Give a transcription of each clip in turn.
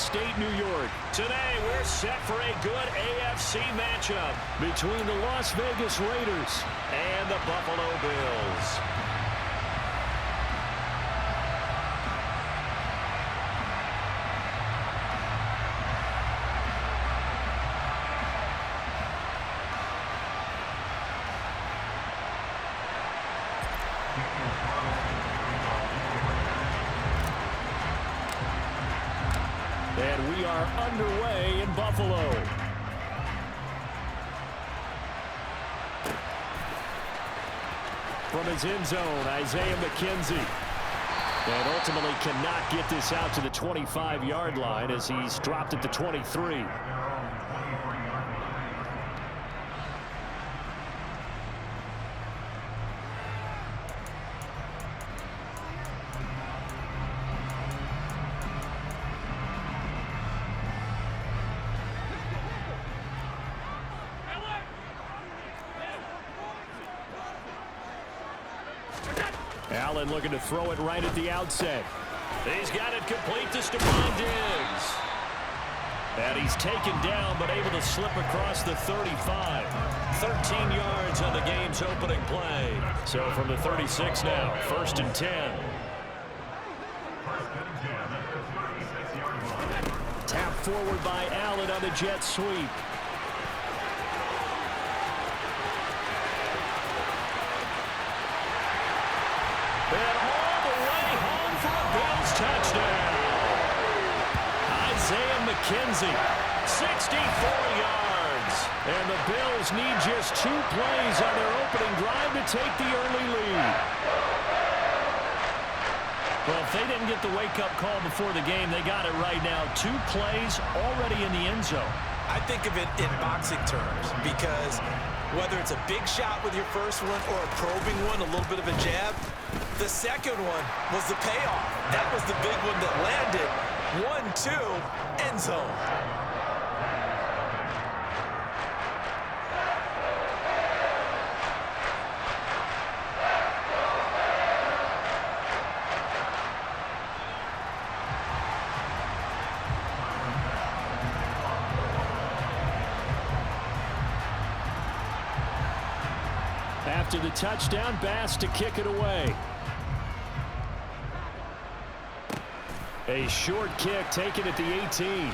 upstate New York. Today, we're set for a good AFC matchup between the Las Vegas Raiders and the Buffalo Bills. And we are underway in Buffalo. From his end zone, Isaiah McKenzie. And ultimately cannot get this out to the 25-yard line as he's dropped at the 23. Allen looking to throw it right at the outset. He's got it complete to Stephon Diggs. And he's taken down but able to slip across the 35. 13 yards on the game's opening play. So from the 36 now, 1st and 10. Tap forward by Allen on the jet sweep. And all the way home for a Bills touchdown. Isaiah McKenzie, 64 yards. And the Bills need just 2 plays on their opening drive to take the early lead. Well, if they didn't get the wake-up call before the game, they got it right now. 2 plays already in the end zone. I think of it in boxing terms because whether it's a big shot with your first one or a probing one, a little bit of a jab, the second one was the payoff. That was the big one that landed. 1-2, end zone. After the touchdown, Bass to kick it away. A short kick taken at the 18.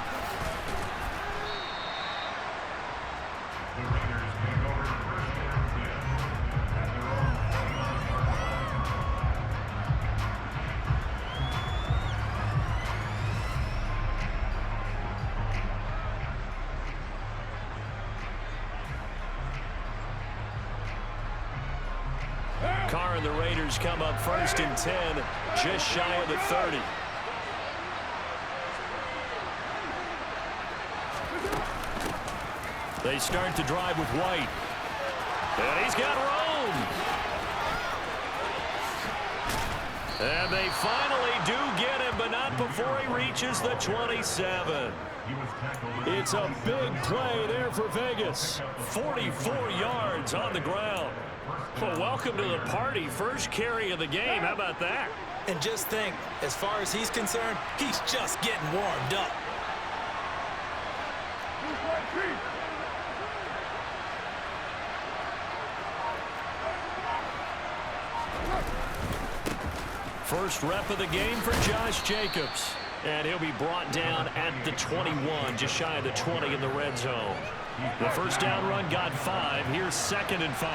Carr and the Raiders come up 1st and 10, just shy of the 30. They start the drive with White. And he's got room. And they finally do get him, but not before he reaches the 27. It's a big play there for Vegas. 44 yards on the ground. Well, welcome to the party. First carry of the game. How about that? And just think, as far as he's concerned, he's just getting warmed up. First rep of the game for Josh Jacobs. And he'll be brought down at the 21, just shy of the 20 in the red zone. The first down run got 5. Here's 2nd and 5.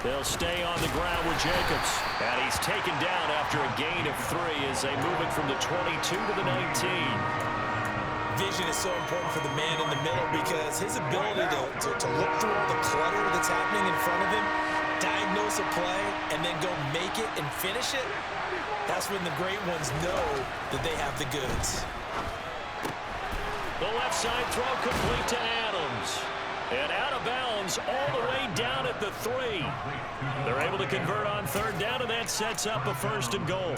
They'll stay on the ground with Jacobs. And he's taken down after a gain of 3 as they move it from the 22 to the 19. Vision is so important for the man in the middle because his ability to look through all the clutter that's happening in front of him, diagnose a play, and then go make it and finish it, that's when the great ones know that they have the goods. The left side throw complete to Adams. And out of bounds all the way down at the 3. They're able to convert on 3rd down, and that sets up a 1st and goal.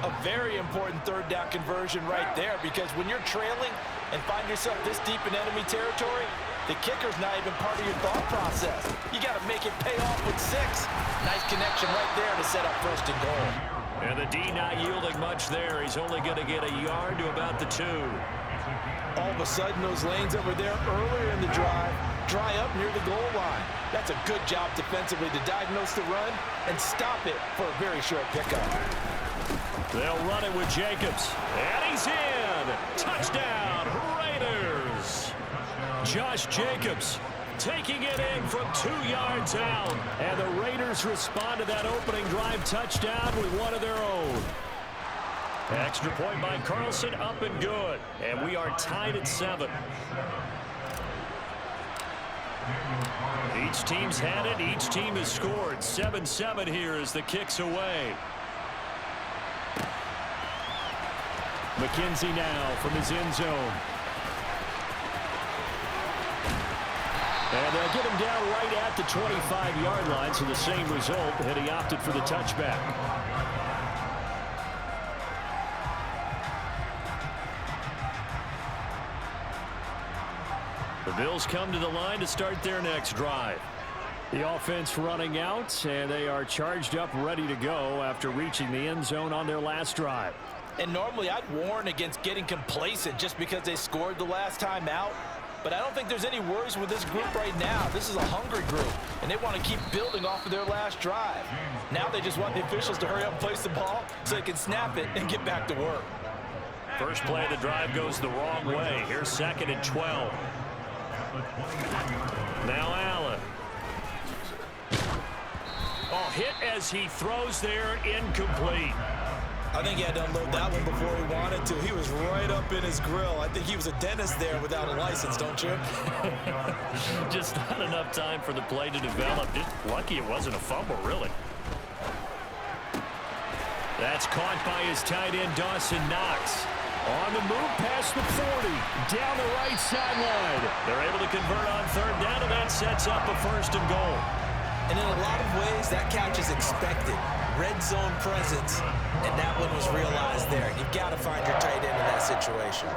A very important 3rd down conversion right there because when you're trailing and find yourself this deep in enemy territory, The kicker's not even part of your thought process. You got to make it pay off with 6. Nice connection right there to set up 1st and goal. And the D not yielding much there. He's only going to get a yard to about the 2. All of a sudden, those lanes over there earlier in the drive dry up near the goal line. That's a good job defensively to diagnose the run and stop it for a very short pickup. They'll run it with Jacobs. And he's in. Touchdown, Raiders. Josh Jacobs taking it in from 2 yards out. And the Raiders respond to that opening drive touchdown with one of their own. Extra point by Carlson, up and good. And we are tied at 7. Each team's had it. Each team has scored. 7-7 here as the kick's away. McKenzie now from his end zone. And they'll get him down right at the 25-yard line, so the same result had he opted for the touchback. The Bills come to the line to start their next drive. The offense running out, and they are charged up, ready to go after reaching the end zone on their last drive. And normally I'd warn against getting complacent just because they scored the last time out. But I don't think there's any worries with this group right now. This is a hungry group, and they want to keep building off of their last drive. Now they just want the officials to hurry up and place the ball so they can snap it and get back to work. First play of the drive goes the wrong way. Here's 2nd and 12. Now Allen. Oh, hit as he throws there, incomplete. I think he had to unload that one before he wanted to. He was right up in his grill. I think he was a dentist there without a license, don't you? Just not enough time for the play to develop. Just lucky it wasn't a fumble, really. That's caught by his tight end, Dawson Knox. On the move past the 40, down the right sideline. They're able to convert on 3rd down, and that sets up a 1st and goal. And in a lot of ways, that catch is expected. Red zone presence, and that one was realized there. You've got to find your tight end in that situation.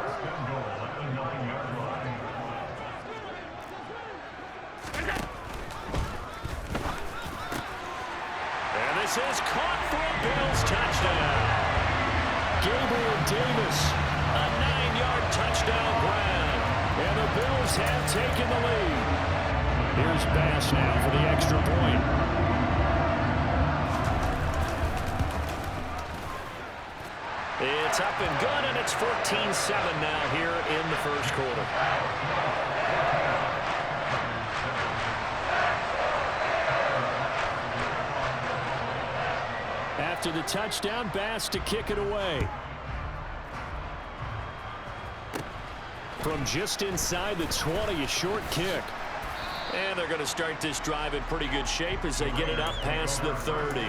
And this is caught for a Bills touchdown. Gabriel Davis, a 9-yard touchdown grab. And the Bills have taken the lead. Here's Bass now for the extra point. It's up and good, and it's 14-7 now here in the 1st quarter. After the touchdown, Bass to kick it away. From just inside the 20, a short kick. And they're going to start this drive in pretty good shape as they get it up past the 30.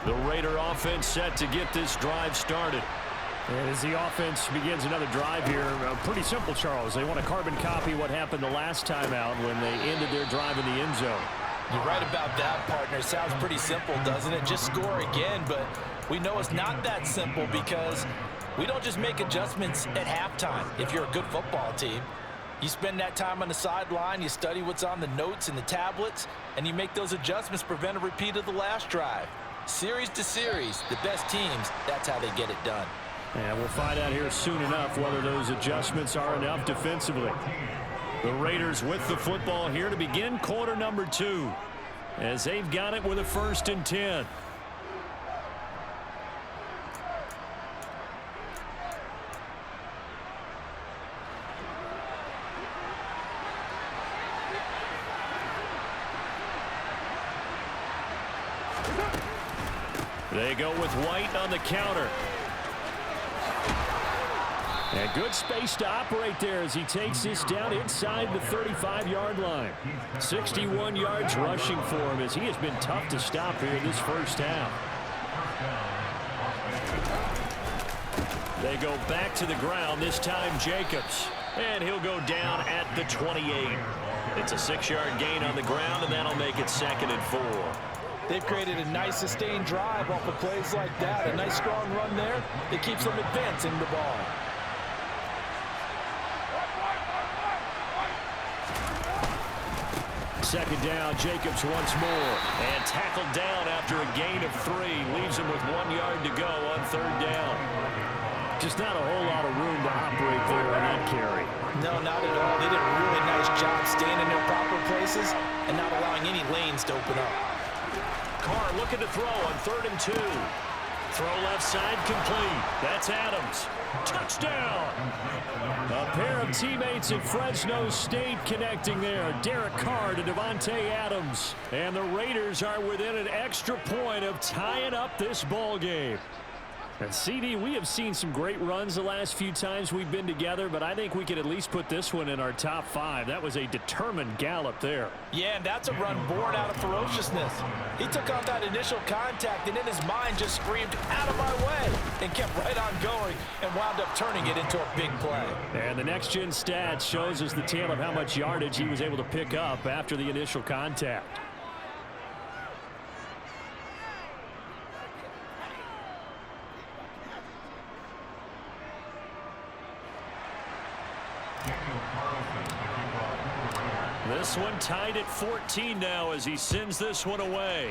The Raider offense set to get this drive started. And as the offense begins another drive here, pretty simple, Charles. They want to carbon copy what happened the last time out when they ended their drive in the end zone. You're right about that, partner. Sounds pretty simple, doesn't it? Just score again, but we know it's not that simple because we don't just make adjustments at halftime if you're a good football team. You spend that time on the sideline, you study what's on the notes and the tablets, and you make those adjustments to prevent a repeat of the last drive. Series to series, the best teams, that's how they get it done. And we'll find out here soon enough whether those adjustments are enough defensively. The Raiders with the football here to begin quarter number 2 as they've got it with a 1st and 10. They go with White on the counter. And good space to operate there as he takes this down inside the 35-yard line. 61 yards rushing for him as he has been tough to stop here in this 1st half. They go back to the ground, this time Jacobs. And he'll go down at the 28. It's a 6-yard gain on the ground, and that'll make it 2nd and 4. They've created a nice sustained drive off of plays like that. A nice strong run there that keeps them advancing the ball. Second down, Jacobs once more. And tackled down after a gain of 3. Leaves him with 1 yard to go on 3rd down. Just not a whole lot of room to operate there on that carry. No, not at all. They did a really nice job staying in their proper places and not allowing any lanes to open up. Carr looking to throw on 3rd and 2. Throw left side complete. That's Adams. Touchdown! A pair of teammates at Fresno State connecting there. Derek Carr to Devontae Adams. And the Raiders are within an extra point of tying up this ball game. And CD, we have seen some great runs the last few times we've been together, but I think we could at least put this one in our top 5. That was a determined gallop there. Yeah, and that's a run born out of ferociousness. He took on that initial contact and in his mind just screamed, "Out of my way," and kept right on going and wound up turning it into a big play. And the next-gen stats shows us the tale of how much yardage he was able to pick up after the initial contact. This one tied at 14 now as he sends this one away.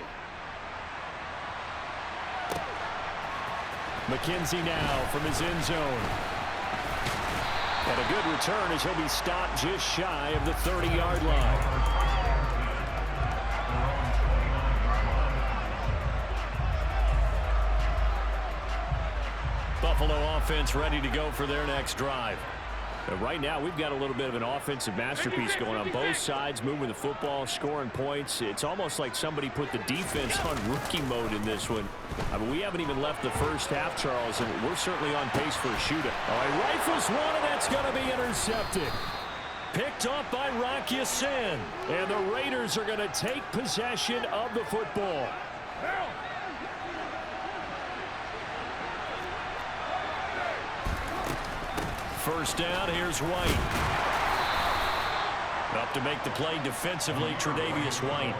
McKenzie now from his end zone. And a good return as he'll be stopped just shy of the 30-yard line. Buffalo offense ready to go for their next drive. But right now, we've got a little bit of an offensive masterpiece going on both sides, moving the football, scoring points. It's almost like somebody put the defense on rookie mode in this one. I mean, we haven't even left the first half, Charles, and we're certainly on pace for a shootout. Oh, he rifles one, and that's going to be intercepted. Picked off by Rock Ya-Sin, and the Raiders are going to take possession of the football. First down, here's White. Up to make the play defensively, Tre'Davious White.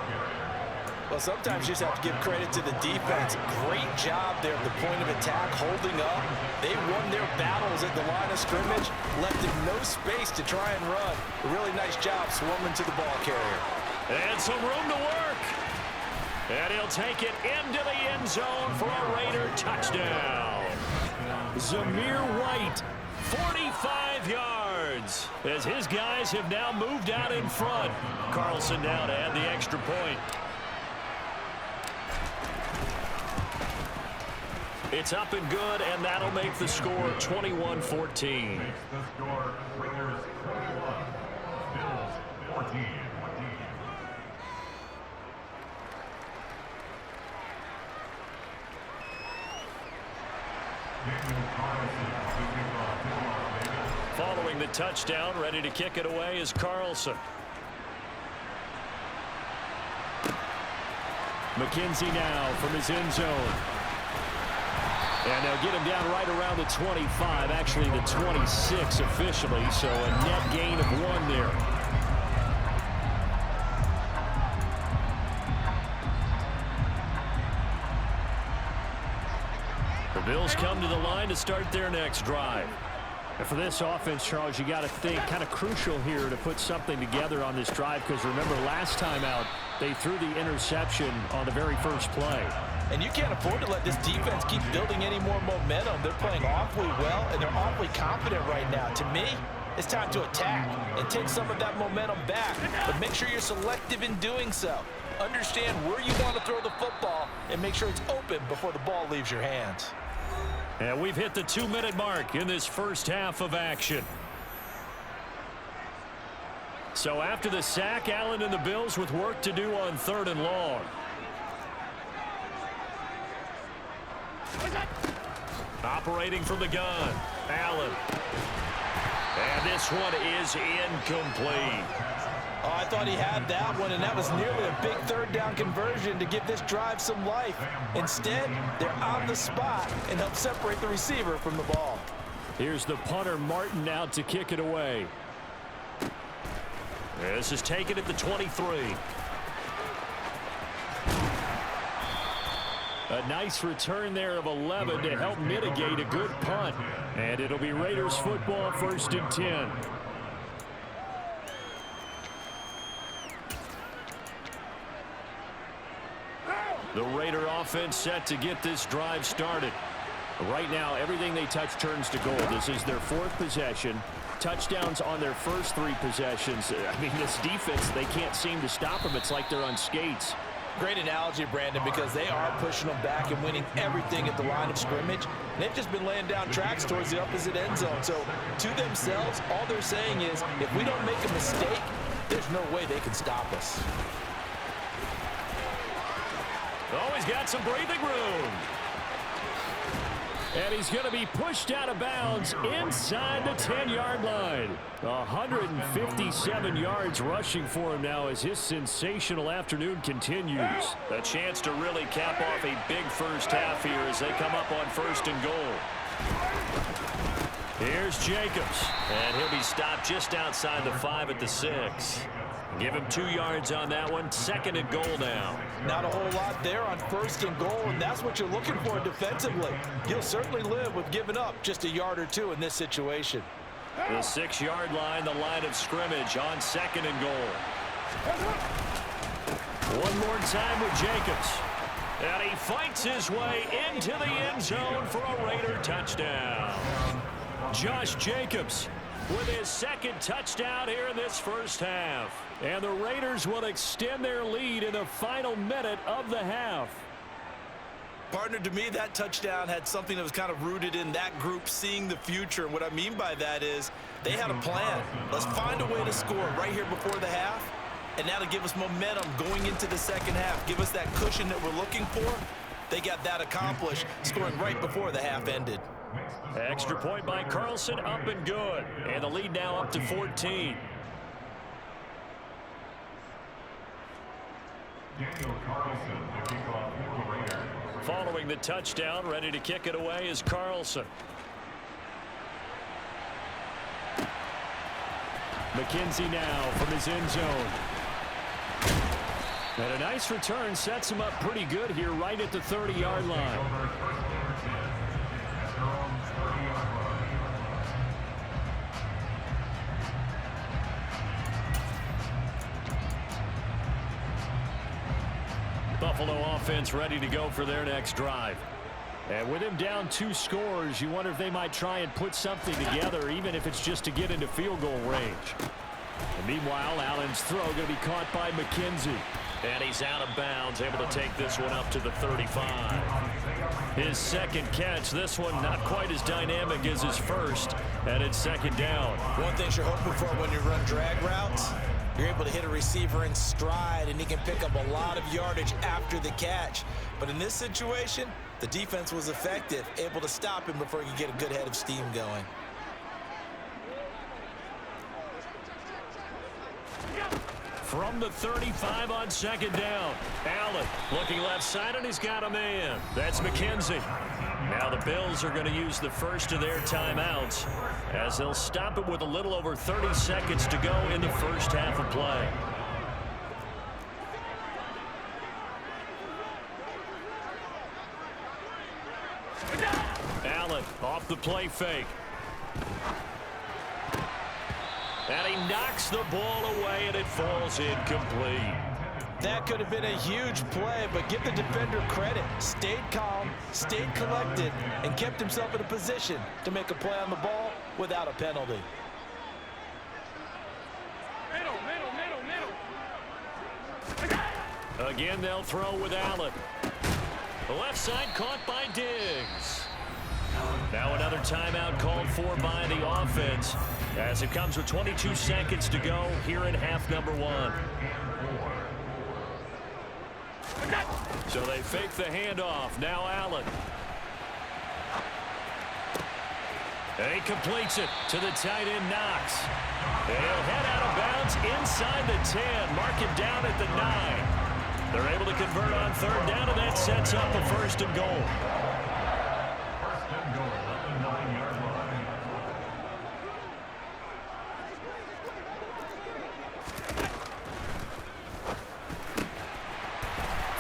Well, sometimes you just have to give credit to the defense. Great job there at the point of attack, holding up. They won their battles at the line of scrimmage, left him no space to try and run. A really nice job swarming to the ball carrier. And some room to work. And he'll take it into the end zone for a Raider touchdown. Zamir White. 45 yards as his guys have now moved out in front. Carlson now to add the extra point. It's up and good, and that'll make the score 21-14. Following the touchdown, ready to kick it away is Carlson. McKenzie now from his end zone. And they'll get him down right around the 25, actually the 26 officially, so a net gain of 1 there. The Bills come to the line to start their next drive. And for this offense, Charles, you got to think kind of crucial here to put something together on this drive, because remember last time out they threw the interception on the very first play. And you can't afford to let this defense keep building any more momentum. They're playing awfully well, and they're awfully confident right now. To me, it's time to attack and take some of that momentum back, but make sure you're selective in doing so. Understand where you want to throw the football and make sure it's open before the ball leaves your hands. And we've hit the 2-minute mark in this first half of action. So after the sack, Allen and the Bills with work to do on 3rd and long. Operating from the gun, Allen. And this one is incomplete. Oh, I thought he had that one, and that was nearly a big 3rd down conversion to give this drive some life. Instead, they're on the spot and help separate the receiver from the ball. Here's the punter, Martin, out to kick it away. This is taken at the 23. A nice return there of 11 to help mitigate a good punt. And it'll be Raiders football, 1st and 10. The Raider offense set to get this drive started. Right now, everything they touch turns to gold. This is their 4th possession. Touchdowns on their first 3 possessions. I mean, this defense, they can't seem to stop them. It's like they're on skates. Great analogy, Brandon, because they are pushing them back and winning everything at the line of scrimmage. And they've just been laying down tracks towards the opposite end zone. So, to themselves, all they're saying is, if we don't make a mistake, there's no way they can stop us. Oh, he's got some breathing room. And he's going to be pushed out of bounds inside the 10-yard line. 157 yards rushing for him now as his sensational afternoon continues. A chance to really cap off a big first half here as they come up on 1st and goal. Here's Jacobs, and he'll be stopped just outside the 5 at the 6. Give him 2 yards on that one. 2nd and goal now. Not a whole lot there on 1st and goal, and that's what you're looking for defensively. You'll certainly live with giving up just a yard or 2 in this situation. The 6-yard line, the line of scrimmage on 2nd and goal. One more time with Jacobs. And he fights his way into the end zone for a Raider touchdown. Josh Jacobs with his 2nd touchdown here in this first half. And the Raiders will extend their lead in the final minute of the half. Partner, to me, that touchdown had something that was kind of rooted in that group seeing the future. And what I mean by that is they had a plan. Let's find a way to score right here before the half. And that'll give us momentum going into the 2nd half. Give us that cushion that we're looking for. They got that accomplished, scoring right before the half ended. Extra point by Carlson, up and good. And the lead now up to 14. Following the touchdown, ready to kick it away is Carlson. McKenzie now from his end zone. And a nice return sets him up pretty good here right at the 30-yard line. Buffalo offense ready to go for their next drive. And with him down 2 scores, you wonder if they might try and put something together, even if it's just to get into field goal range. And meanwhile, Allen's throw going to be caught by McKenzie. And he's out of bounds, able to take this one up to the 35. His 2nd catch, this one not quite as dynamic as his first, and it's 2nd down. One thing you're hoping for when you run drag routes, you're able to hit a receiver in stride, and he can pick up a lot of yardage after the catch. But in this situation, the defense was effective, able to stop him before he could get a good head of steam going. From the 35 on 2nd down. Allen looking left side, and he's got a man. That's McKenzie. Now the Bills are going to use the first of their timeouts as they'll stop it with a little over 30 seconds to go in the first half of play. Allen off the play fake. And he knocks the ball away, and it falls incomplete. That could have been a huge play, but give the defender credit. Stayed calm, stayed collected, and kept himself in a position to make a play on the ball without a penalty. Again, they'll throw with Allen. The left side caught by Diggs. Now another timeout called for by the offense as it comes with 22 seconds to go here in half number 1. So they fake the handoff. Now Allen. And he completes it to the tight end, Knox. And he'll head out of bounds inside the 10. Mark him down at the 9. They're able to convert on 3rd down, and that sets up a 1st and goal.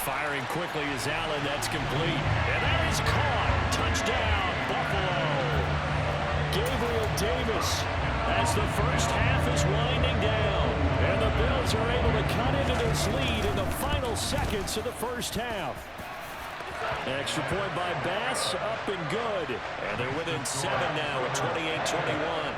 Firing quickly is Allen. That's complete. And that is caught. Touchdown, Buffalo. Gabriel Davis as the first half is winding down. And the Bills are able to cut into this lead in the final seconds of the first half. Extra point by Bass, up and good. And they're within 7 now at 28-21.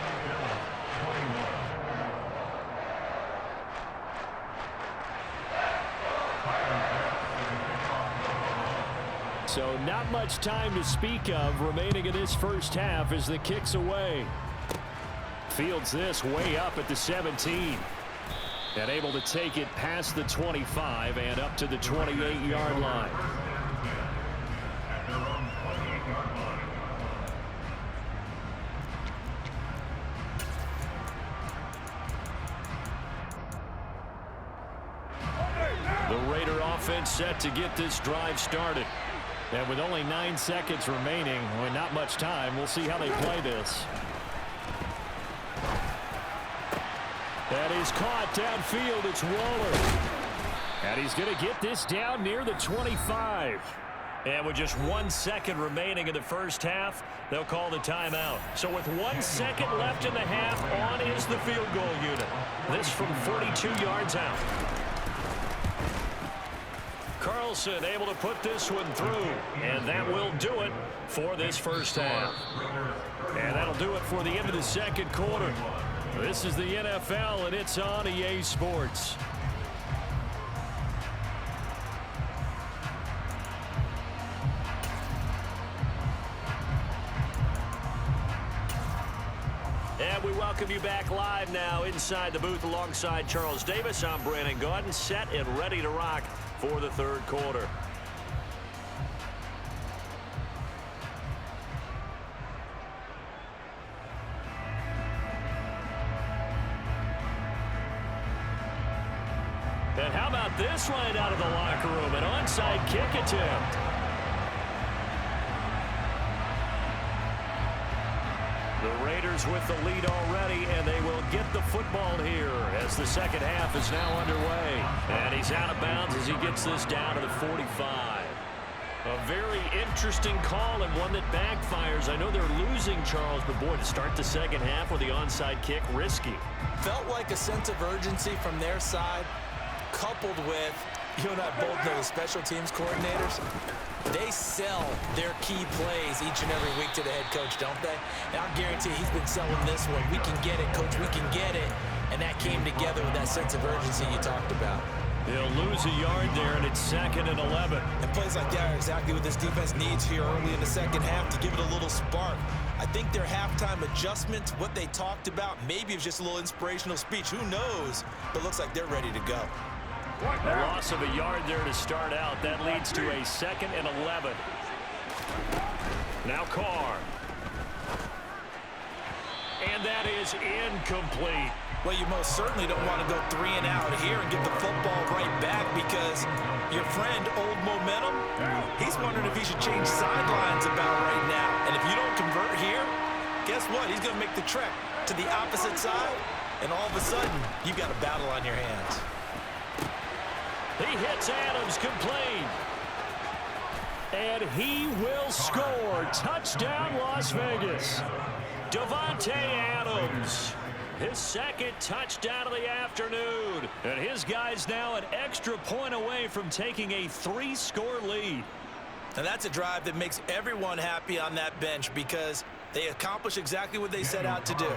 So not much time to speak of remaining in this first half as the kick's away. Fields this way up at the 17. And able to take it past the 25 and up to the 28-yard line. The Raider offense set to get this drive started. And with only 9 seconds remaining, well, not much time, we'll see how they play this. That is caught downfield. It's Waller. And he's going to get this down near the 25. And with just 1 second remaining in the first half, they'll call the timeout. So with 1 second left in the half, on is the field goal unit. This from 42 yards out. Carlson able to put this one through, and that will do it for this first half. And that'll do it for the end of the second quarter. This is the NFL, and it's on EA Sports. And we welcome you back live now inside the booth alongside Charles Davis. I'm Brandon Gaudin, set and ready to rock for the third quarter. And how about this line out of the locker room? An onside kick attempt. The Raiders with the lead already, and they will get the football here as the second half is now underway. And he's out of bounds as he gets this down to the 45. A very interesting call and one that backfires. I know they're losing, Charles, but boy, to start the second half with the onside kick, risky. Felt like a sense of urgency from their side, coupled with, you and I both know the special teams coordinators, they sell their key plays each and every week to the head coach, don't they? And I'll guarantee he's been selling this one. We can get it, coach, we can get it. And that came together with that sense of urgency you talked about. They'll lose a yard there, and it's 2nd and 11. And plays like that are exactly what this defense needs here early in the second half to give it a little spark. I think their halftime adjustments, what they talked about, maybe it was just a little inspirational speech. Who knows? But it looks like they're ready to go. A loss of a yard there to start out. That leads to a 2nd and 11. Now Carr. And that is incomplete. Well, you most certainly don't want to go 3 and out here and give the football right back because your friend, Old Momentum, he's wondering if he should change sidelines about right now. And if you don't convert here, guess what? He's going to make the trek to the opposite side, and all of a sudden, you've got a battle on your hands. He hits Adams complete. And he will score. Touchdown, Las Vegas. Davante Adams. His second touchdown of the afternoon. And his guy's now an extra point away from taking a 3-score lead. And that's a drive that makes everyone happy on that bench because they accomplish exactly what they set out to do.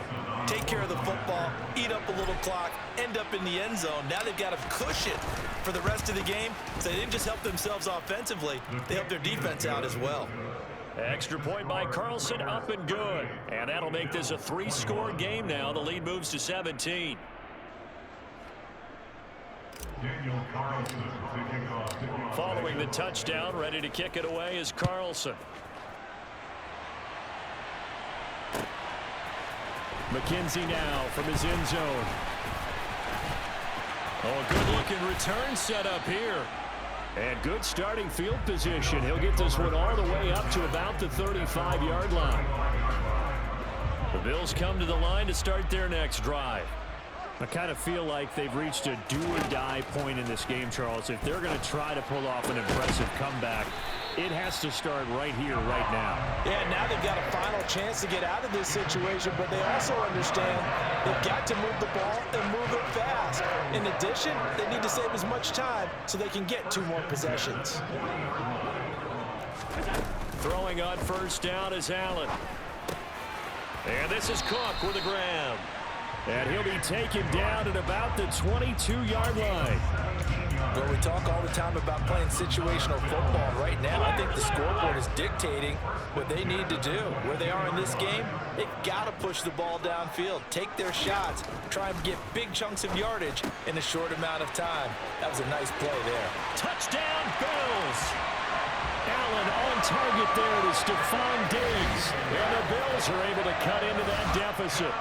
Take care of the football, eat up a little clock, end up in the end zone. Now they've got a cushion for the rest of the game. So they didn't just help themselves offensively, they helped their defense out as well. Extra point by Carlson, up and good. And that'll make this a 3-score game now. The lead moves to 17. Following the touchdown, ready to kick it away is Carlson. McKenzie now from his end zone. Oh, a good-looking return set up here. And good starting field position. He'll get this one all the way up to about the 35-yard line. The Bills come to the line to start their next drive. I kind of feel like they've reached a do-or-die point in this game, Charles. If they're going to try to pull off an impressive comeback, it has to start right here, right now. Yeah, now they've got a final chance to get out of this situation, but they also understand they've got to move the ball and move it fast. In addition, they need to save as much time so they can get 2 more possessions. Throwing on first down is Allen. And this is Cook with a grab. And he'll be taken down at about the 22-yard line. Well, we talk all the time about playing situational football. Right now, I think the scoreboard is dictating what they need to do. Where they are in this game, they've got to push the ball downfield, take their shots, try and get big chunks of yardage in a short amount of time. That was a nice play there. Touchdown, Bills! Allen on target there to Stephon Diggs. And the Bills are able to cut into that deficit.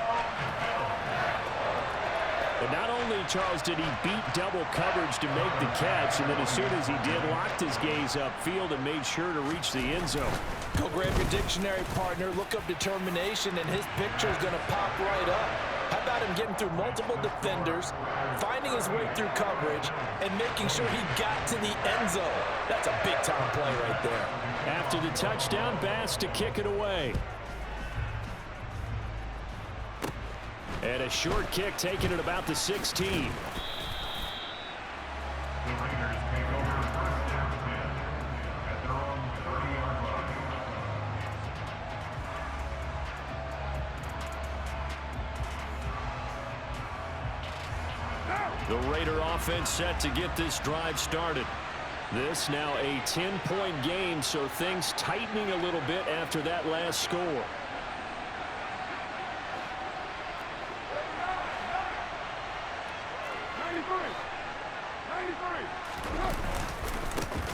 But not only, Charles, did he beat double coverage to make the catch, and then as soon as he did, locked his gaze upfield and made sure to reach the end zone. Go grab your dictionary, partner. Look up determination, and his picture is going to pop right up. How about him getting through multiple defenders, finding his way through coverage, and making sure he got to the end zone? That's a big-time play right there. After the touchdown, Bass to kick it away. And a short kick taken at about the 16. The Raider offense set to get this drive started. This now a 10-point game, so things tightening a little bit after that last score.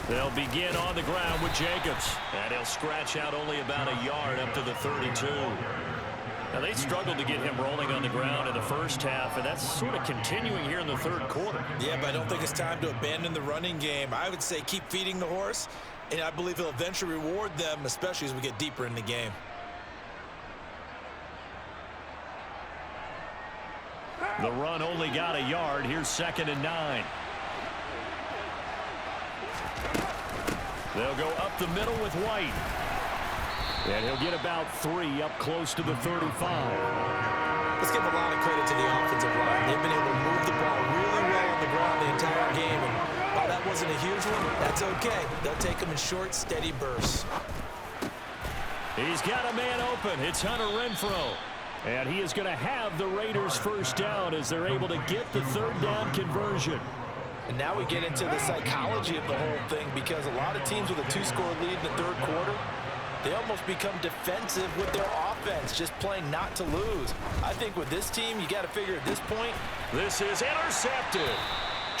They'll begin on the ground with Jacobs. And he'll scratch out only about a yard up to the 32. Now, they struggled to get him rolling on the ground in the first half, and that's sort of continuing here in the third quarter. Yeah, but I don't think it's time to abandon the running game. I would say keep feeding the horse, and I believe he'll eventually reward them, especially as we get deeper in the game. The run only got a yard. Here's 2nd and 9. They'll go up the middle with White. And he'll get about 3 up close to the 35. Let's give a lot of credit to the offensive line. They've been able to move the ball really well on the ground the entire game. And while that wasn't a huge one, that's okay. They'll take them in short, steady bursts. He's got a man open. It's Hunter Renfrow. And he is going to have the Raiders first down as they're able to get the third down conversion. And now we get into the psychology of the whole thing, because a lot of teams with a 2-score lead in the third quarter, they almost become defensive with their offense, just playing not to lose. I think with this team, you got to figure at this point. This is intercepted.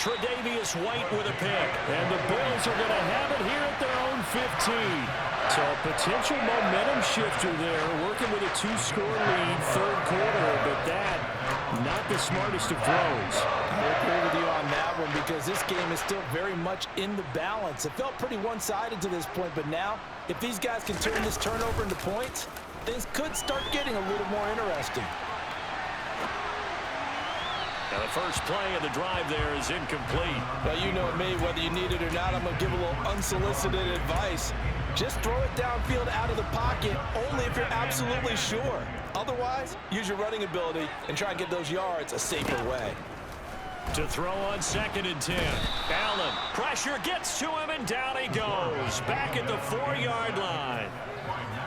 Tre'Davious White with a pick. And the Bills are going to have it here at their own 15. So a potential momentum shifter there, working with a 2-score lead, third quarter, but that, not the smartest of throws. I agree with you on that one, because this game is still very much in the balance. It felt pretty one-sided to this point, but now, if these guys can turn this turnover into points, things could start getting a little more interesting. Now the first play of the drive there is incomplete. Well, you know me, whether you need it or not, I'm going to give a little unsolicited advice. Just throw it downfield out of the pocket, only if you're absolutely sure. Otherwise, use your running ability and try and get those yards a safer way. To throw on 2nd and 10. Allen, pressure gets to him, and down he goes. Back at the 4-yard line.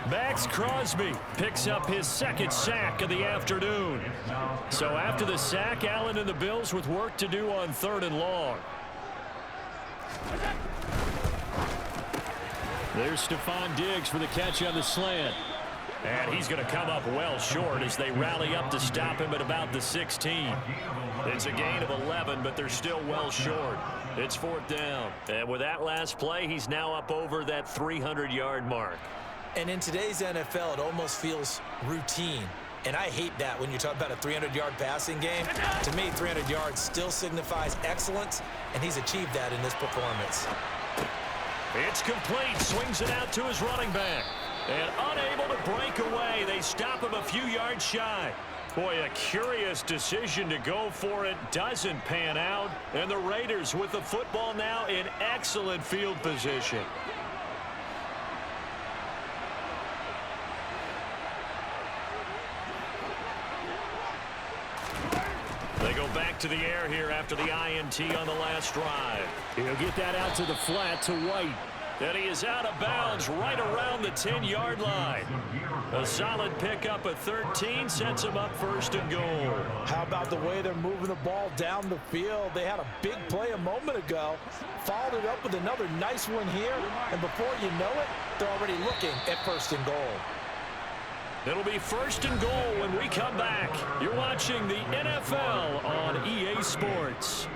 Max Crosby picks up his 2nd sack of the afternoon. So after the sack, Allen and the Bills with work to do on 3rd and long. There's Stephon Diggs for the catch on the slant. And he's going to come up well short as they rally up to stop him at about the 16. It's a gain of 11, but they're still well short. It's 4th down. And with that last play, he's now up over that 300-yard mark. And in today's NFL, it almost feels routine. And I hate that when you talk about a 300-yard passing game. To me, 300 yards still signifies excellence, and he's achieved that in this performance. It's complete. Swings it out to his running back. And unable to break away. They stop him a few yards shy. Boy, a curious decision to go for it. Doesn't pan out. And the Raiders with the football now in excellent field position. They go back to the air here after the INT on the last drive. He'll get that out to the flat to White. And he is out of bounds right around the 10-yard line. A solid pickup at 13 sets him up first and goal. How about the way they're moving the ball down the field? They had a big play a moment ago, followed it up with another nice one here, and before you know it, they're already looking at first and goal. It'll be first and goal when we come back. You're watching the NFL on EA Sports.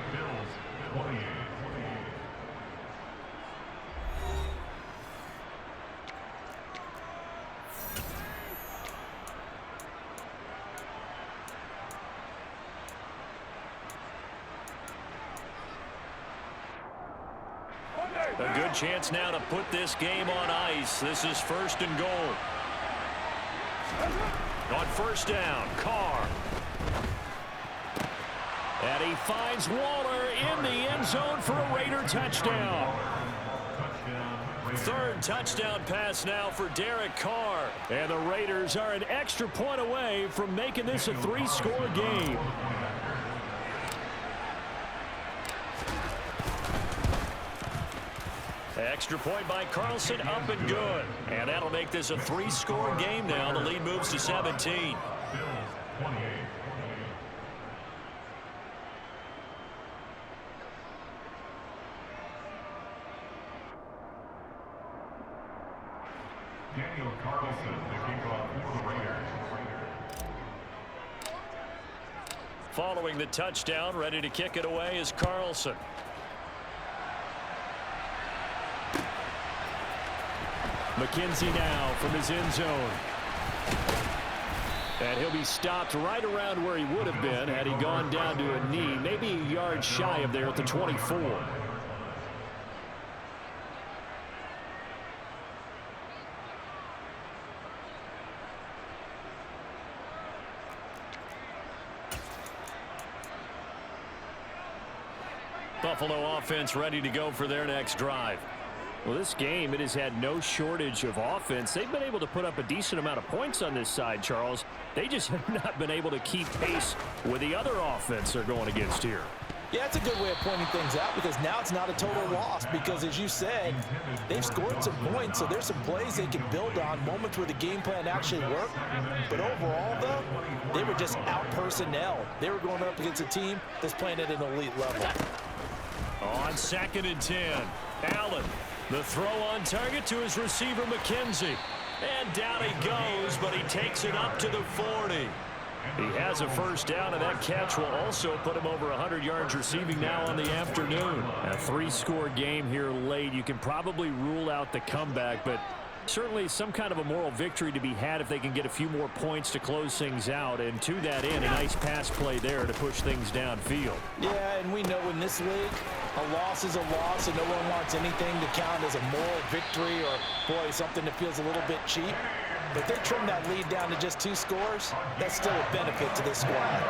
A good chance now to put this game on ice. This is first and goal. On first down, Carr. And he finds Waller in the end zone for a Raider touchdown. Third touchdown pass now for Derek Carr. And the Raiders are an extra point away from making this a 3-score game. Extra point by Carlson, up and good. And that'll make this a 3-score game now. The lead moves to 17. Daniel Carlson, the kickoff for the Raiders. Following the touchdown, ready to kick it away is Carlson. McKenzie now from his end zone. And he'll be stopped right around where he would have been had he gone down to a knee, maybe a yard shy of there at the 24. Buffalo offense ready to go for their next drive. Well, this game, it has had no shortage of offense. They've been able to put up a decent amount of points on this side, Charles. They just have not been able to keep pace with the other offense they're going against here. Yeah, it's a good way of pointing things out because now it's not a total loss because, as you said, they've scored some points, so there's some plays they can build on, moments where the game plan actually worked. But overall, though, they were just out-personnel. They were going up against a team that's playing at an elite level. On 2nd and 10, Allen. The throw on target to his receiver, McKenzie. And down he goes, but he takes it up to the 40. He has a first down, and that catch will also put him over 100 yards receiving now on the afternoon. A 3-score game here late. You can probably rule out the comeback, but certainly some kind of a moral victory to be had if they can get a few more points to close things out. And to that end, a nice pass play there to push things downfield. Yeah, and we know in this league, a loss is a loss, and no one wants anything to count as a moral victory or, boy, something that feels a little bit cheap. But if they trim that lead down to just 2 scores, that's still a benefit to this squad.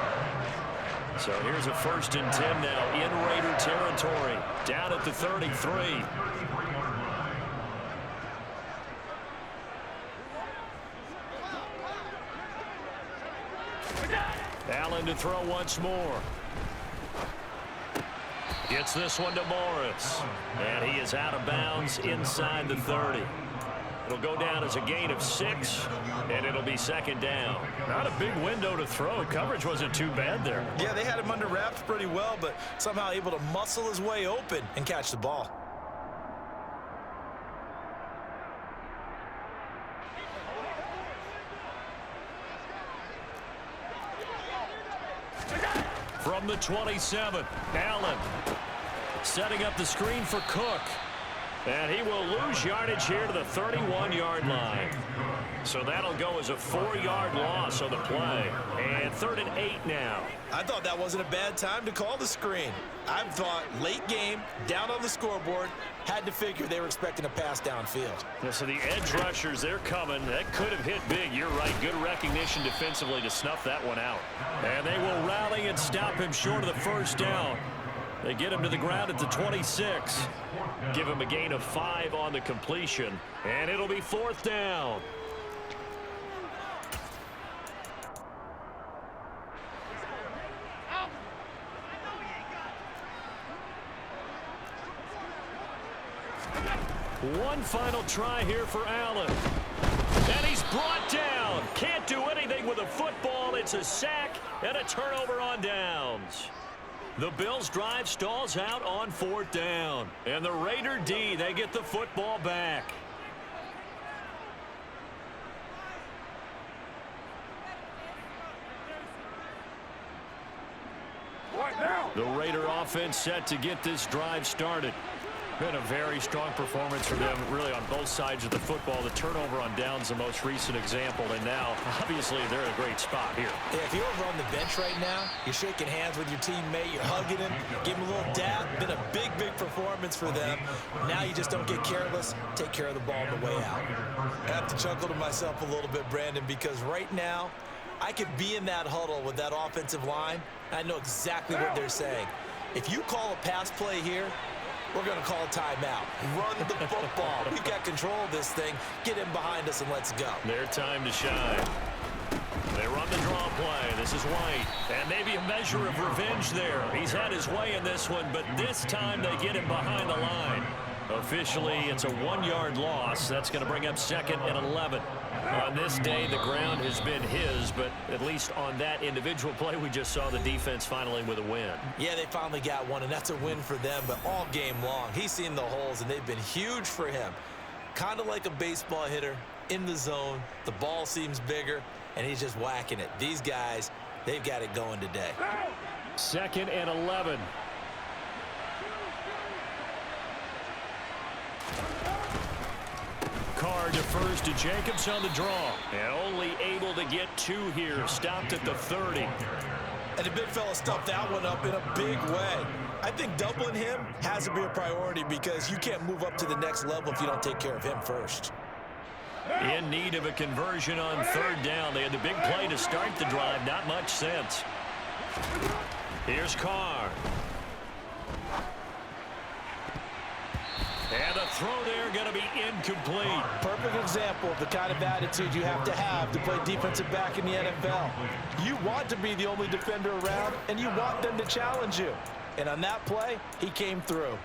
So here's a 1st and 10 now in Raider territory, down at the 33. Allen to throw once more. Gets this one to Morris. And he is out of bounds inside the 30. It'll go down as a gain of 6, and it'll be 2nd down. Not a big window to throw. Coverage wasn't too bad there. Yeah, they had him under wraps pretty well, but somehow able to muscle his way open and catch the ball. From the 27, Allen setting up the screen for Cook. And he will lose yardage here to the 31-yard line. So that'll go as a 4-yard loss on the play. And 3rd and 8 now. I thought that wasn't a bad time to call the screen. I thought late game, down on the scoreboard, had to figure they were expecting a pass downfield. Yeah, so the edge rushers, they're coming. That could have hit big. You're right. Good recognition defensively to snuff that one out. And they will rally and stop him short of the first down. They get him to the ground at the 26. Give him a gain of 5 on the completion. And it'll be 4th down. One final try here for Allen. And he's brought down. Can't do anything with a football. It's a sack and a turnover on downs. The Bills' drive stalls out on 4th down. And the Raider D, they get the football back. The Raider offense set to get this drive started. Been a very strong performance for them, really, on both sides of the football. The turnover on downs, the most recent example, and now, obviously, they're in a great spot here. Yeah, if you're over on the bench right now, you're shaking hands with your teammate, you're hugging him, give him a little dab. Been a big, big performance for them. Now you just don't get careless. Take care of the ball on the way out. I have to chuckle to myself a little bit, Brandon, because right now, I could be in that huddle with that offensive line. I know exactly what they're saying. If you call a pass play here, we're going to call a timeout. Run the football. We've got control of this thing. Get in behind us and let's go. Their time to shine. They run the draw play. This is White. And maybe a measure of revenge there. He's had his way in this one, but this time they get him behind the line. Officially, it's a 1-yard loss. That's going to bring up 2nd and 11. On this day, the ground has been his, but at least on that individual play, we just saw the defense finally with a win. Yeah, they finally got one, and that's a win for them, but all game long, he's seen the holes, and they've been huge for him. Kind of like a baseball hitter in the zone. The ball seems bigger, and he's just whacking it. These guys, they've got it going today. 2nd and 11. Carr defers to Jacobs on the draw. And only able to get 2 here. Stopped at the 30. And the big fella stuffed that one up in a big way. I think doubling him has to be a priority because you can't move up to the next level if you don't take care of him first. In need of a conversion on 3rd down. They had the big play to start the drive. Not much sense. Here's Carr. And the throw there going to be incomplete. Perfect example of the kind of attitude you have to play defensive back in the NFL. You want to be the only defender around, and you want them to challenge you. And on that play, he came through.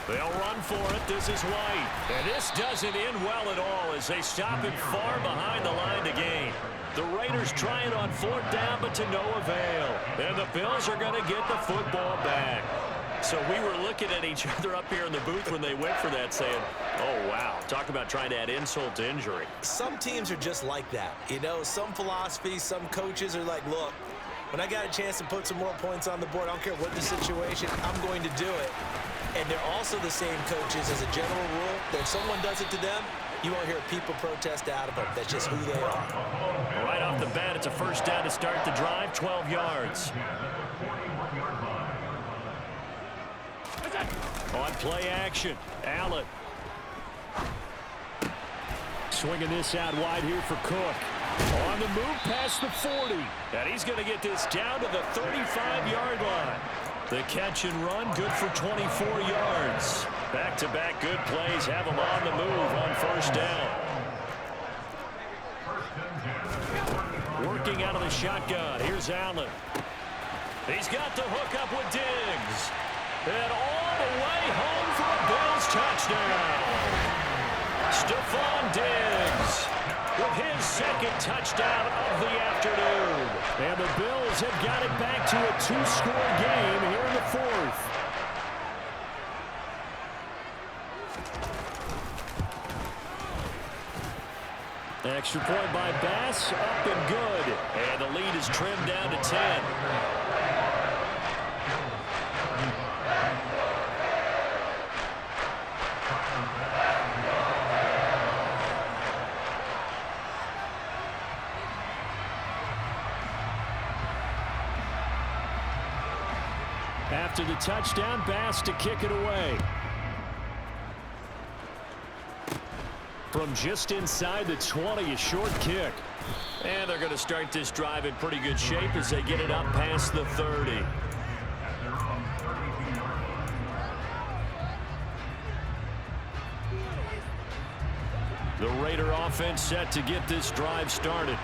They'll run for it. This is White. And this doesn't end well at all as they stop him far behind the line to gain. The Raiders trying on 4th down, but to no avail. And the Bills are going to get the football back. So we were looking at each other up here in the booth when they went for that saying, oh, wow. Talk about trying to add insult to injury. Some teams are just like that. You know, some philosophies, some coaches are like, look, when I got a chance to put some more points on the board, I don't care what the situation, I'm going to do it. And they're also the same coaches as a general rule that if someone does it to them, you won't hear people protest out of them. That's just who they are. Right off the bat, it's a 1st down to start the drive, 12 yards. On play action, Allen. Swinging this out wide here for Cook. On the move past the 40. And he's going to get this down to the 35-yard line. The catch and run, good for 24 yards. Back-to-back good plays have him on the move on 1st down. Working out of the shotgun. Here's Allen. He's got the hook up with Diggs. And all the way home for a Bills touchdown. Stephon Diggs with his 2nd touchdown of the afternoon. And the Bills have got it back to a 2-score game here in the 4th. Extra point by Bass, up and good. And the lead is trimmed down to 10. After the touchdown, Bass to kick it away. From just inside the 20, a short kick. And they're going to start this drive in pretty good shape as they get it up past the 30. The Raider offense set to get this drive started.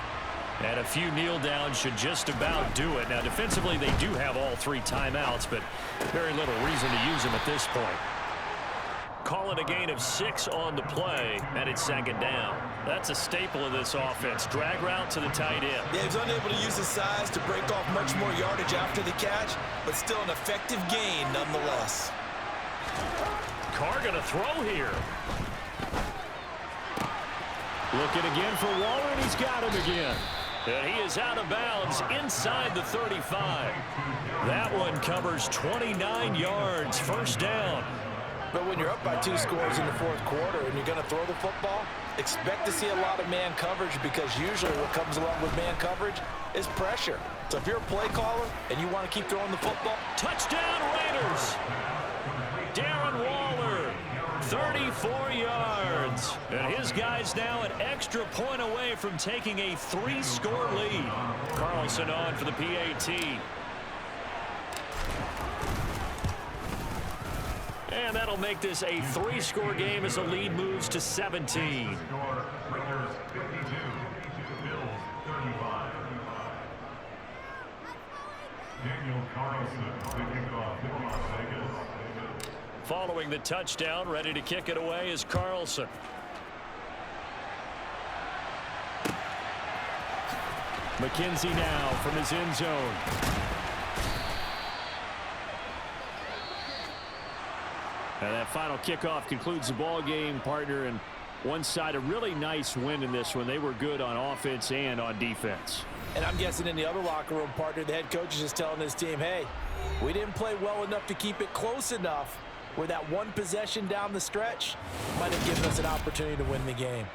And a few kneel downs should just about do it. Now, defensively, they do have all 3 timeouts, but very little reason to use them at this point. Call it a gain of 6 on the play, and it's 2nd down. That's a staple of this offense. Drag route to the tight end. Yeah, he's unable to use his size to break off much more yardage after the catch, but still an effective gain nonetheless. Carr going to throw here. Looking again for Waller, and he's got him again. And he is out of bounds inside the 35. That one covers 29 yards, 1st down. But when you're up by 2 scores in the 4th quarter and you're going to throw the football, expect to see a lot of man coverage, because usually what comes along with man coverage is pressure. So if you're a play caller and you want to keep throwing the football. Touchdown Raiders! Darren Waller, 34 yards. And his guys now an extra point away from taking a 3-score lead. Carlson on for the PAT. And that'll make this a 3-score game as the lead moves to 17. Following the touchdown, ready to kick it away is Carlson. McKenzie now from his end zone. And that final kickoff concludes the ball game, partner, and one side a really nice win in this one. They were good on offense and on defense. And I'm guessing in the other locker room, partner, the head coach is just telling his team, hey, we didn't play well enough to keep it close enough where that one possession down the stretch might have given us an opportunity to win the game.